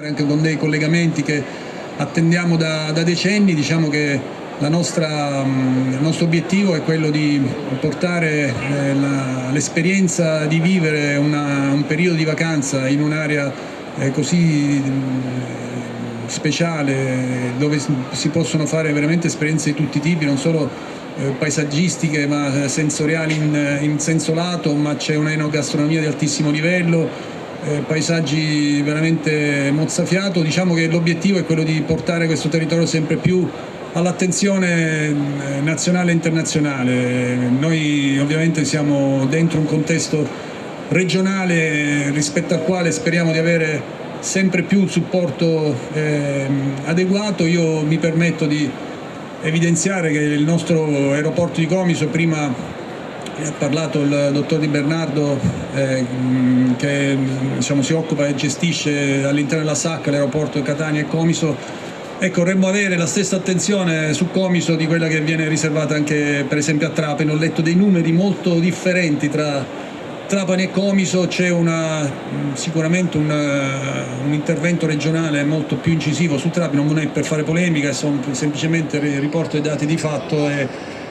Anche con dei collegamenti che attendiamo da decenni. Diciamo che il nostro obiettivo è quello di portare l'esperienza di vivere un periodo di vacanza in un'area così speciale, dove si possono fare veramente esperienze di tutti i tipi, non solo paesaggistiche ma sensoriali in senso lato, ma c'è un'enogastronomia di altissimo livello, paesaggi veramente mozzafiato. Diciamo che l'obiettivo è quello di portare questo territorio sempre più all'attenzione nazionale e internazionale. Noi ovviamente siamo dentro un contesto regionale rispetto al quale speriamo di avere sempre più supporto adeguato. Io mi permetto di evidenziare che il nostro aeroporto di Comiso, prima ha parlato il dottor Di Bernardo, che si occupa e gestisce all'interno della SAC l'aeroporto di Catania e Comiso. Ecco, vorremmo avere la stessa attenzione su Comiso di quella che viene riservata anche per esempio a Trapani. Ho letto dei numeri molto differenti tra Trapani e Comiso. C'è sicuramente un intervento regionale molto più incisivo su Trapani. Non è per fare polemica, sono semplicemente riporto i dati di fatto, e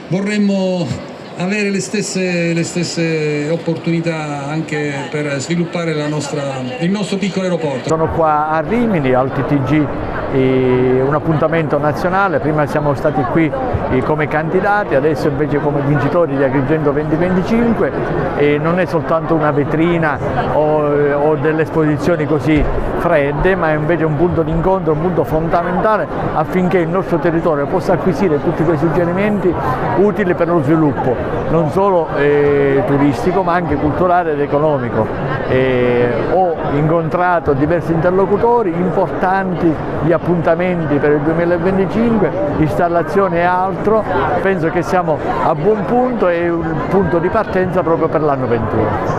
vorremmo avere le stesse opportunità anche per sviluppare il nostro piccolo aeroporto. Sono qua a Rimini al TTG, un appuntamento nazionale. Prima siamo stati qui come candidati, adesso invece come vincitori di Agrigento 2025, e non è soltanto una vetrina o delle esposizioni così fredde, ma è invece un punto di incontro, un punto fondamentale affinché il nostro territorio possa acquisire tutti quei suggerimenti utili per lo sviluppo, non solo turistico ma anche culturale ed economico. Ho incontrato diversi interlocutori importanti, gli appuntamenti per il 2025, installazione e altro. Penso che siamo a buon punto e un punto di partenza proprio per l'anno 21.